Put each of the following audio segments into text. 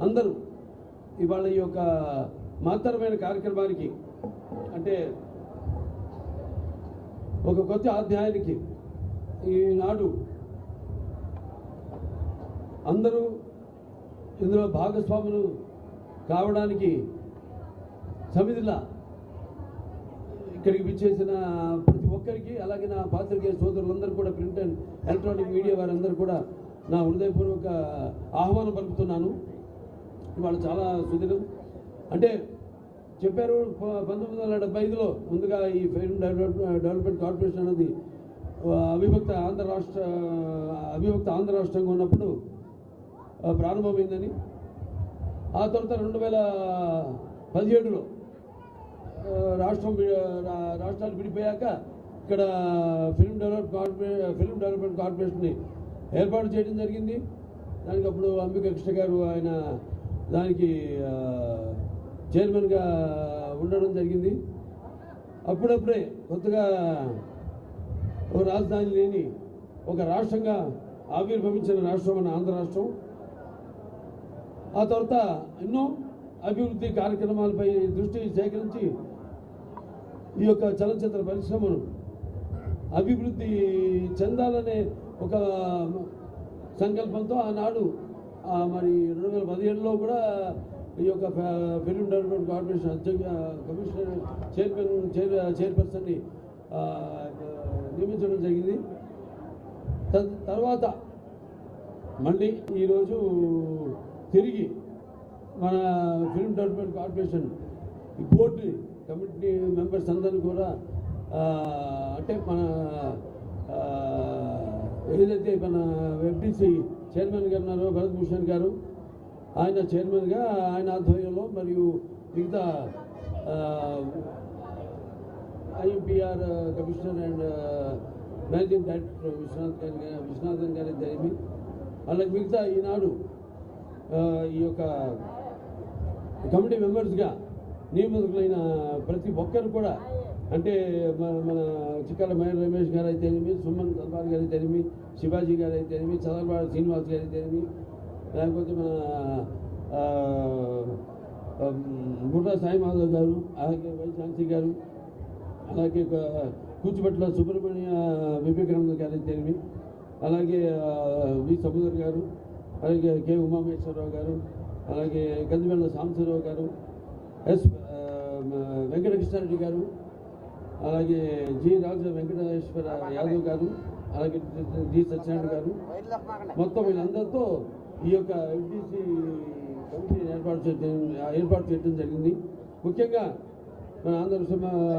అందరూ ఇవాళ ఈ యొక్క మహత్తరమైన కార్యక్రమానికి అంటే ఒక కొత్త అధ్యాయానికి ఈనాడు అందరూ ఇందులో భాగస్వాములు కావడానికి సమితిలా ఇక్కడికి విచ్చేసిన ప్రతి ఒక్కరికి, అలాగే నా పాత్రికేయ సోదరులందరూ కూడా, ప్రింట్ అండ్ ఎలక్ట్రానిక్ మీడియా వారందరూ కూడా నా హృదయపూర్వక ఆహ్వానం పలుకుతున్నాను. ఇవాళ చాలా సుదినం. అంటే చెప్పారు 1975లో ముందుగా ఈ ఫిల్మ్ డెవలప్మెంట్ కార్పొరేషన్ అనేది అవిభక్త ఆంధ్ర రాష్ట్రంగా ఉన్నప్పుడు ప్రారంభమైందని. ఆ తర్వాత 2017లో రాష్ట్రాలు విడిపోయాక ఇక్కడ ఫిల్మ్ డెవలప్మెంట్ కార్పొరేషన్ని ఏర్పాటు చేయడం జరిగింది. దానికి అప్పుడు అంబిక కృష్ణ గారు ఆయన దానికి చైర్మన్గా ఉండడం జరిగింది. అప్పుడప్పుడే కొత్తగా ఒక రాజధాని లేని ఒక రాష్ట్రంగా ఆవిర్భవించిన రాష్ట్రం మన ఆంధ్ర రాష్ట్రం. ఆ తర్వాత ఎన్నో అభివృద్ధి కార్యక్రమాలపై దృష్టి సేకరించి ఈ యొక్క చలనచిత్ర పరిశ్రమను అభివృద్ధి చెందాలనే ఒక సంకల్పంతో ఆనాడు మరి 2017లో కూడా ఈ యొక్క ఫిల్మ్ డెవలప్మెంట్ కార్పొరేషన్ కమిషనర్ చైర్పర్సన్ని నియమించడం జరిగింది. తర్వాత మళ్ళీ ఈరోజు తిరిగి మన film development corporation board committee members అందరూ కూడా అంటే మన ఏదైతే మన ఎఫ్డిసి చైర్మన్ గారు ఉన్నారో భరత్ భూషణ్ గారు, ఆయన చైర్మన్గా ఆయన ఆధ్వర్యంలో మరియు మిగతా IMPR commissioner and managing director Viswanathan గారి జరిగి అలాగే మిగతా ఈనాడు ఈ యొక్క కమిటీ మెంబర్స్గా నియమితులైన ప్రతి ఒక్కరు కూడా అంటే మన చిక్కాల మేయర్ రమేష్ గారు అయితేనేమి, సుమన్ తల్వార్ గారు అయితేనేమి, శివాజీ గారు అయితేనేమి, చదలవాడ శ్రీనివాస్ గారు అయితేనేమి, లేకపోతే మన బుర్రా సాయి మాధవ్ గారు, అలాగే వై ఝాన్సీ గారు, అలాగే కూచిపట్ల సుబ్రహ్మణ్య వివేకానంద గారు అయితేనేమి, అలాగే వి సముదర్ గారు, అలాగే కె ఉమామేశ్వరరావు గారు, అలాగే గంజిమెల్ల సాంబశివరావు గారు, ఎస్ వెంకటకృష్ణారెడ్డి గారు, అలాగే జి రాజ వెంకటేశ్వర యాదవ్ గారు, అలాగే డి సత్యనారాయణ గారు, మొత్తం వీళ్ళందరితో ఈ యొక్క ఎఫ్డిసి కమిటీ ఏర్పాటు చేయడం జరిగింది. ముఖ్యంగా మన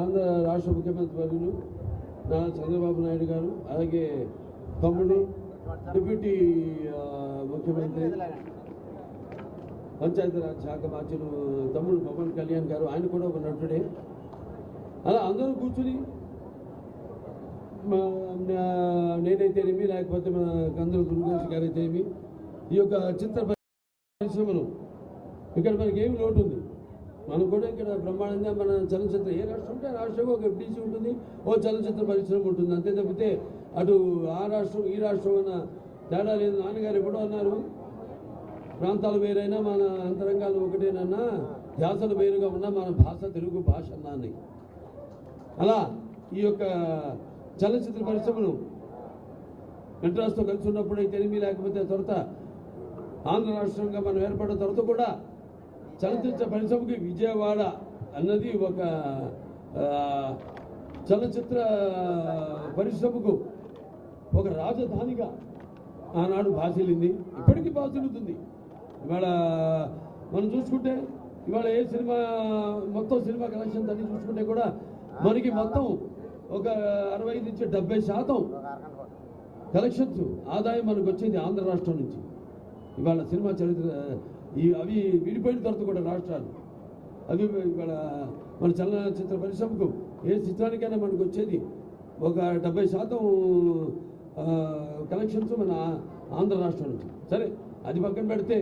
ఆంధ్ర రాష్ట్ర ముఖ్యమంత్రి వర్యులు నారా చంద్రబాబు నాయుడు గారు, అలాగే తమ్ముడు డిప్యూటీ ముఖ్యమంత్రి పంచాయతీరాజ్ శాఖ మార్చులు తమ్ముడు పవన్ కళ్యాణ్ గారు, ఆయన కూడా ఒక నటుడే. అలా అందరూ కూర్చుని నేనైతేనేమి, లేకపోతే మన కందులు గురుగోష్ గారు అయితేనేమి, ఈ యొక్క చిత్ర పరిశ్రమను ఇక్కడ మనకి ఏమి లోటు ఉంది, మనం కూడా ఇక్కడ బ్రహ్మాండంగా మన చలనచిత్ర ఏ రాష్ట్రం ఉంటే ఆ రాష్ట్రంలో ఒక ఎఫ్డిసి ఉంటుంది, ఓ చలనచిత్ర పరిశ్రమ ఉంటుంది. అంతే తప్పితే అటు ఆ రాష్ట్రం ఈ రాష్ట్రం అన్న తేడా లేదు. నాన్నగారు ఎప్పుడో అన్నారు, ప్రాంతాలు వేరైనా మన అంతరంగాలు ఒకటేనన్నా, ధ్యాసలు వేరుగా ఉన్నా మన భాష తెలుగు భాష అన్నా అని. అలా ఈ యొక్క చలనచిత్ర పరిశ్రమను మెడ్రాస్తో కలిసి ఉన్నప్పుడైతేనేమి, లేకపోతే తర్వాత ఆంధ్ర రాష్ట్రంగా మనం ఏర్పడిన తర్వాత కూడా చలనచిత్ర పరిశ్రమకి విజయవాడ అన్నది ఒక చలనచిత్ర పరిశ్రమకు ఒక రాజధానిగా ఆనాడు భాషలింది, ఇప్పటికీ భాషలుతుంది. ఇవాళ మనం చూసుకుంటే ఇవాళ ఏ సినిమా మొత్తం సినిమా కలెక్షన్స్ అన్ని చూసుకుంటే కూడా మనకి మొత్తం ఒక 65 నుంచి 70% కలెక్షన్స్ ఆదాయం మనకు వచ్చేది ఆంధ్ర రాష్ట్రం నుంచి. ఇవాళ సినిమా చరిత్ర అవి విడిపోయిన తర్వాత కూడా రాష్ట్రాలు అవి ఇవాళ మన చలనచిత్ర పరిశ్రమకు ఏ చిత్రానికైనా మనకు వచ్చేది ఒక 70% కలెక్షన్స్ మన ఆంధ్ర రాష్ట్రం నుంచి. సరే, అది పక్కన పెడితే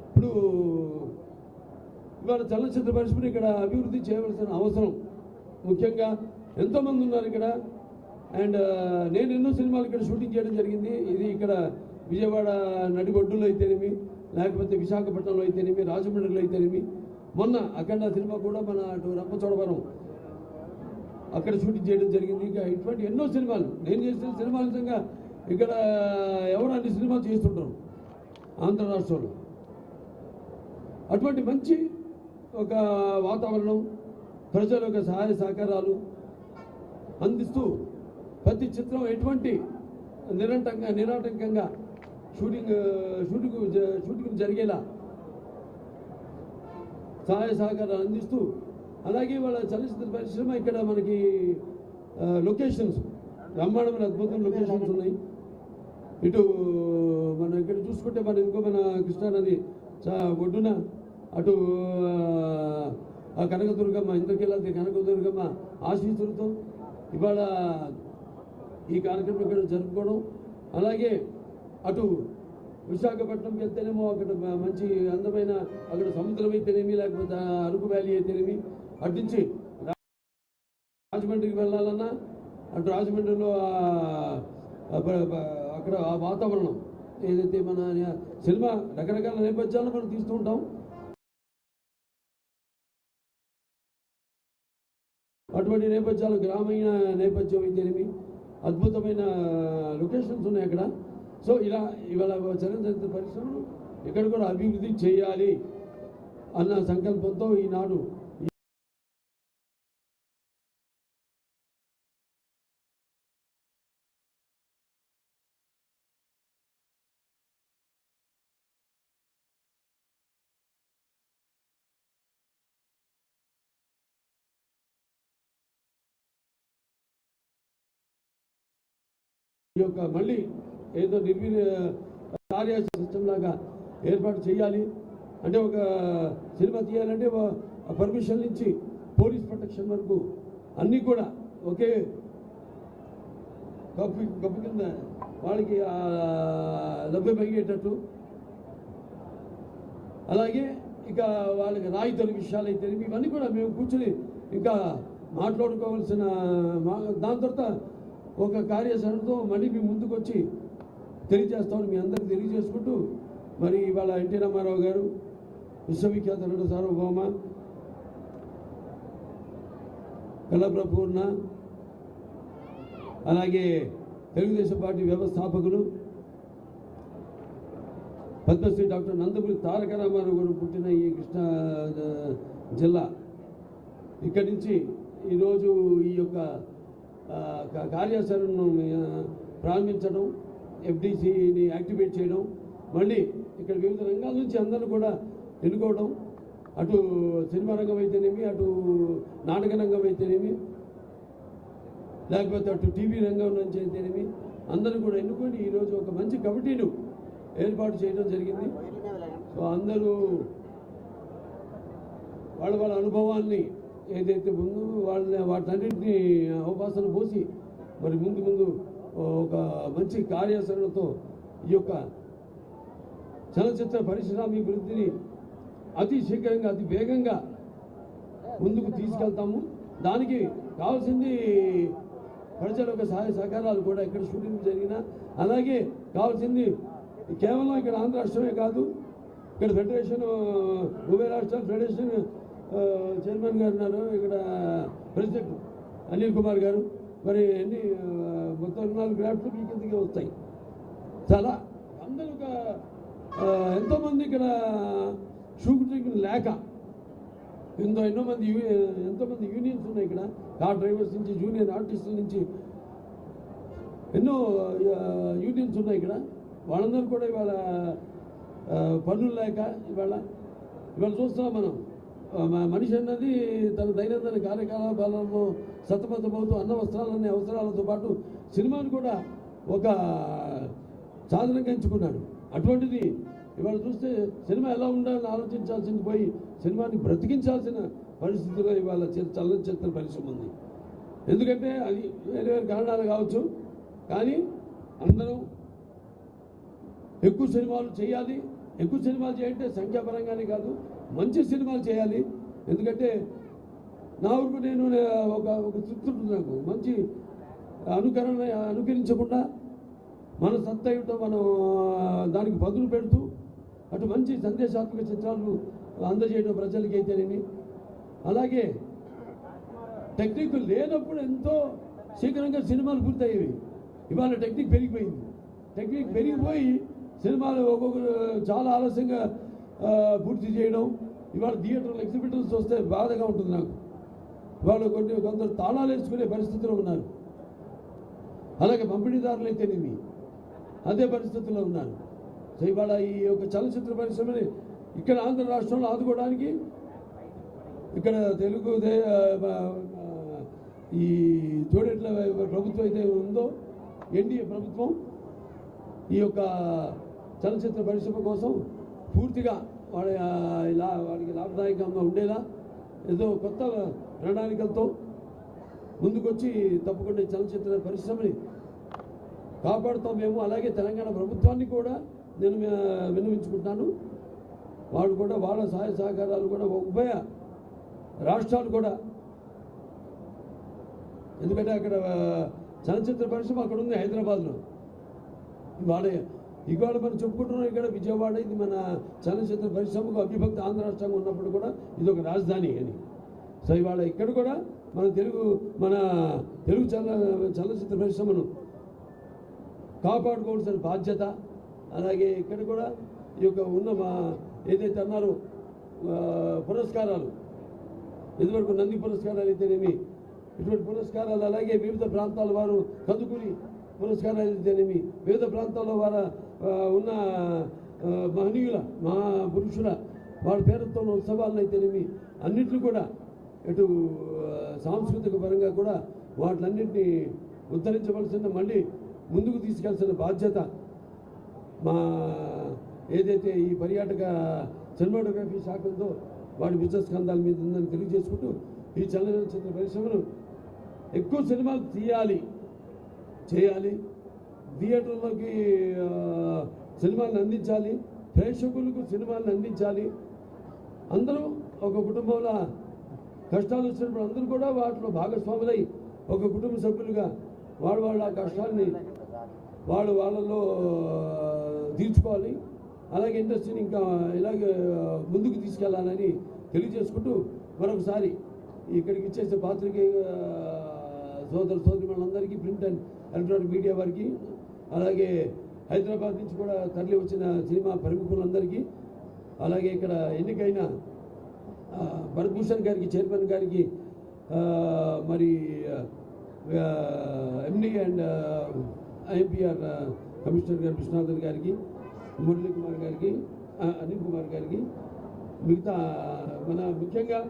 ఇప్పుడు ఇవాళ చలనచిత్ర పరిశ్రమను ఇక్కడ అభివృద్ధి చేయవలసిన అవసరం, ముఖ్యంగా ఎంతోమంది ఉన్నారు ఇక్కడ. అండ్ నేను ఎన్నో సినిమాలు ఇక్కడ షూటింగ్ చేయడం జరిగింది. ఇది ఇక్కడ విజయవాడ నడిబొడ్డులో అయితేనేమి, లేకపోతే విశాఖపట్నంలో అయితేనేమి, రాజమండ్రిలో అయితేనేమి, మొన్న అఖండ సినిమా కూడా మన అటు రంపచోడవరం అక్కడ షూటింగ్ చేయడం జరిగింది. ఇంకా ఇటువంటి ఎన్నో సినిమాలు నేను చేసిన సినిమాల నిజంగా ఇక్కడ ఎవరు అన్ని సినిమాలు చేస్తుంటారు ఆంధ్ర రాష్ట్రంలో. అటువంటి మంచి ఒక వాతావరణం, ప్రజల యొక్క సహాయ సహకారాలు అందిస్తూ ప్రతి చిత్రం ఎటువంటి నిరాటంకంగా షూటింగ్ జరిగేలా సహాయ సహకారాలు అందిస్తూ, అలాగే వాళ్ళ చలనచిత్ర పరిశ్రమ ఇక్కడ మనకి లొకేషన్స్ బ్రహ్మాండమైన అద్భుతమైన లొకేషన్స్ ఉన్నాయి. ఇటు మనం ఇక్కడ చూసుకుంటే మన ఇంకో మన కృష్ణానది ఒడ్డున అటు కనకదుర్గమ్మ, ఇంద్రకీలాద్రి కనకదుర్గమ్మ ఆశీస్సులతో ఇవాళ ఈ కార్యక్రమం ఇక్కడ జరుపుకోవడం, అలాగే అటు విశాఖపట్నంకి వెళ్తేనేమో అక్కడ మంచి అందమైన అక్కడ సముద్రం అయితేనేమి, లేకపోతే అరకు వ్యాలీ అయితేనేమి, అటు నుంచి రాజమండ్రికి వెళ్ళాలన్నా అటు రాజమండ్రిలో అక్కడ ఆ వాతావరణం ఏదైతే మన సినిమా రకరకాల నేపథ్యాలను మనం తీస్తూ ఉంటాం. అటువంటి నేపథ్యాలు గ్రామీణ నేపథ్యం అయితేనేమి అద్భుతమైన లొకేషన్స్ ఉన్నాయి అక్కడ. సో ఇలా ఇవాళ చలనచిత్ర పరిశ్రమను ఇక్కడ కూడా అభివృద్ధి చేయాలి అన్న సంకల్పంతో ఈనాడు ఈ యొక్క మళ్ళీ ఏదో కార్య సిస్టమ్ లాగా ఏర్పాటు చేయాలి. అంటే ఒక సినిమా తీయాలంటే పర్మిషన్ నుంచి పోలీస్ ప్రొటెక్షన్ వరకు అన్నీ కూడా ఒకే కప్పు కింద వాళ్ళకి లభ్యమయ్యేటట్టు, అలాగే ఇక వాళ్ళకి రాయితీల విషయాలు అయితే ఇవన్నీ కూడా మేము కూర్చొని ఇంకా మాట్లాడుకోవాల్సిన దాని తర్వాత ఒక కార్యాచరణతో మళ్ళీ మీ ముందుకు వచ్చి తెలియజేస్తామని మీ అందరికీ తెలియజేసుకుంటూ, మరి ఇవాళ ఎన్టీ రామారావు గారు విశ్వవిఖ్యాత నట సార్వభౌమ కళాప్రపూర్ణ, అలాగే తెలుగుదేశం పార్టీ వ్యవస్థాపకులు పద్మశ్రీ డాక్టర్ నందమూరి తారక రామారావు గారు పుట్టిన ఈ కృష్ణా జిల్లా ఇక్కడి నుంచి ఈరోజు ఈ యొక్క కార్యాచరణను ప్రారంభించడం, ఎఫ్డీసీని యాక్టివేట్ చేయడం, మళ్ళీ ఇక్కడ వివిధ రంగాల నుంచి అందరూ కూడా ఎన్నుకోవడం, అటు సినిమా రంగం అయితేనేమి, అటు నాటక రంగం అయితేనేమి, లేకపోతే అటు టీవీ రంగం నుంచి అయితేనేమి అందరూ కూడా ఎన్నుకొని ఈరోజు ఒక మంచి కమిటీను ఏర్పాటు చేయడం జరిగింది. సో అందరూ వాళ్ళ అనుభవాల్ని ఏదైతే ముందు వాటన్నింటినీ అవకాశం పోసి మరి ముందు ఒక మంచి కార్యాచరణతో ఈ యొక్క చలనచిత్ర పరిశ్రమాభివృద్ధిని అతి శీఘ్రంగా అతి వేగంగా ముందుకు తీసుకెళ్తాము. దానికి కావాల్సింది ప్రజల యొక్క సహాయ సహకారాలు కూడా ఇక్కడ షూటింగ్ జరిగినా, అలాగే కావాల్సింది కేవలం ఇక్కడ ఆంధ్ర రాష్ట్రమే కాదు, ఇక్కడ ఫెడరేషన్ ఉభయ రాష్ట్రాల ఫెడరేషన్ చైర్మన్ గారు ఉన్నారు, ఇక్కడ ప్రెసిడెంట్ అనిల్ కుమార్ గారు, మరి అన్ని మొత్తం 4 గ్రాఫ్ట్లు మీ కిందకి వస్తాయి. చాలా అందరూ ఎంతోమంది ఇక్కడ షూటింగ్ లేక ఎంతోమంది యూనియన్స్ ఉన్నాయి ఇక్కడ, కార్ డ్రైవర్స్ నుంచి జూనియర్ ఆర్టిస్టుల నుంచి ఎన్నో యూనియన్స్ ఉన్నాయి ఇక్కడ. వాళ్ళందరూ కూడా ఇవాళ పనులు లేక ఇవాళ చూస్తున్నాం మనం. మనిషి అన్నది తన దైనందిన కార్యకలాపాలలో సతమతమవుతూ అన్న వస్త్రాలనే అవసరాలతో పాటు సినిమాను కూడా ఒక సాధనంగా ఎంచుకున్నాడు. అటువంటిది ఇవాళ చూస్తే సినిమా ఎలా ఉండాలని ఆలోచించాల్సింది పోయి సినిమాని బ్రతికించాల్సిన పరిస్థితుల్లో ఇవాళ చలనచిత్ర పరిశ్రమ ఉంది. ఎందుకంటే అది వేరే కారణాలు కావచ్చు, కానీ అందరం ఎక్కువ సినిమాలు చేయాలి. ఎక్కువ సినిమాలు చేయాలంటే సంఖ్యాపరంగానే కాదు, మంచి సినిమాలు చేయాలి. ఎందుకంటే నా వరకు నేను ఒక తృప్తి నాకు మంచి అనుకరించకుండా మన సత్తా ఏమిటో మనం దానికి బదులు పెడుతూ అటు మంచి సందేశాత్మక చిత్రాలు అందజేయడం ప్రజలకి అయితేనేమి, అలాగే టెక్నిక్ లేనప్పుడు ఎంతో శీఘ్రంగా సినిమాలు పూర్తయ్యేవి. ఇవాళ టెక్నిక్ పెరిగిపోయింది. టెక్నిక్ పెరిగిపోయి సినిమాలు ఒక్కొక్కరు చాలా ఆలస్యంగా పూర్తి చేయడం. ఇవాళ థియేటర్లు ఎగ్జిబిటర్స్ వస్తే బాధగా ఉంటుంది నాకు. వాళ్ళు కొందరు తాళాలు వేసుకునే పరిస్థితిలో ఉన్నారు. అలాగే పంపిణీదారులు అయితేనేమి అదే పరిస్థితుల్లో ఉన్నారు. సో ఇవాళ ఈ యొక్క చలనచిత్ర పరిశ్రమని ఇక్కడ ఆంధ్ర రాష్ట్రంలో ఆదుకోవడానికి ఇక్కడ తెలుగు ఈ తోడేట్ల ప్రభుత్వం అయితే ఉందో ఎన్డీఏ ప్రభుత్వం ఈ యొక్క చలనచిత్ర పరిశ్రమ కోసం పూర్తిగా వాడికి లాభదాయకంగా ఉండేలా ఏదో కొత్త ప్రణాళికలతో ముందుకొచ్చి తప్పకుండా చలనచిత్ర పరిశ్రమని కాపాడుతాం మేము. అలాగే తెలంగాణ ప్రభుత్వాన్ని కూడా నేను విన్నవించుకుంటున్నాను. వాళ్ళు కూడా వాళ్ళ సహాయ సహకారాలు కూడా ఉభయ రాష్ట్రాలు కూడా, ఎందుకంటే అక్కడ చలనచిత్ర పరిశ్రమ అక్కడ ఉంది హైదరాబాద్లో. ఇవాళ మనం చెప్పుకుంటున్నాం ఇక్కడ విజయవాడ ఇది మన చలనచిత్ర పరిశ్రమకు అవిభక్త ఆంధ్ర రాష్ట్రంగా ఉన్నప్పుడు కూడా ఇది ఒక రాజధాని అని. సో ఇవాళ ఇక్కడ కూడా మన తెలుగు చలనచిత్ర పరిశ్రమను కాపాడుకోవాల్సిన బాధ్యత, అలాగే ఇక్కడ కూడా ఈ యొక్క ఉన్న ఏదైతే అన్నారో పురస్కారాలు, ఇదివరకు నంది పురస్కారాలు అయితేనేమి ఇటువంటి పురస్కారాలు, అలాగే వివిధ ప్రాంతాల వారు కందుకూరి పురస్కారాలు అయితేనేమి, వివిధ ప్రాంతాల్లో వారు ఉన్న మహనీయుల పురుషుల వాళ్ళ పేరుతో ఉత్సవాలను అయితేనేమి అన్నింటినీ కూడా ఇటు సాంస్కృతిక పరంగా కూడా వాటిలన్నింటినీ ఉద్ధరించవలసిన, మళ్ళీ ముందుకు తీసుకెళ్లాల్సిన బాధ్యత మా ఏదైతే ఈ పర్యాటక సినిమాటోగ్రఫీ శాఖ ఉందో వాడి బిజినెస్ స్కంధాల మీద ఉందని తెలియజేసుకుంటూ ఈ చలనచిత్ర పరిశ్రమను ఎక్కువ సినిమాలు చేయాలి, థియేటర్లోకి సినిమాలను అందించాలి, ప్రేక్షకులకు సినిమాలను అందించాలి. అందరూ ఒక కుటుంబంలో కష్టాలు వచ్చినప్పుడు అందరూ కూడా వాటిలో భాగస్వాములై ఒక కుటుంబ సభ్యులుగా వాళ్ళ కష్టాన్ని వాళ్ళలో తీర్చుకోవాలి. అలాగే ఇండస్ట్రీని ఇంకా ఇలాగే ముందుకు తీసుకెళ్లాలని తెలియజేసుకుంటూ మరొకసారి ఇక్కడికి ఇచ్చేసే పాత్రికేయ సోదరులందరికీ, ప్రింట్ అండ్ ఎలక్ట్రానిక్ మీడియా వారికి, అలాగే హైదరాబాద్ నుంచి కూడా తరలి వచ్చిన సినిమా ప్రముఖులందరికీ, అలాగే ఇక్కడ ఎన్నికైన భరత్భూషణ్ గారికి, చైర్మన్ గారికి, మరి ఎండి అండ్ ఐఎంపీఆర్ కమిషనర్ గారు విశ్వనాథన్ గారికి, మురళీ కుమార్ గారికి, అనిల్ కుమార్ గారికి, మిగతా మన ముఖ్యంగా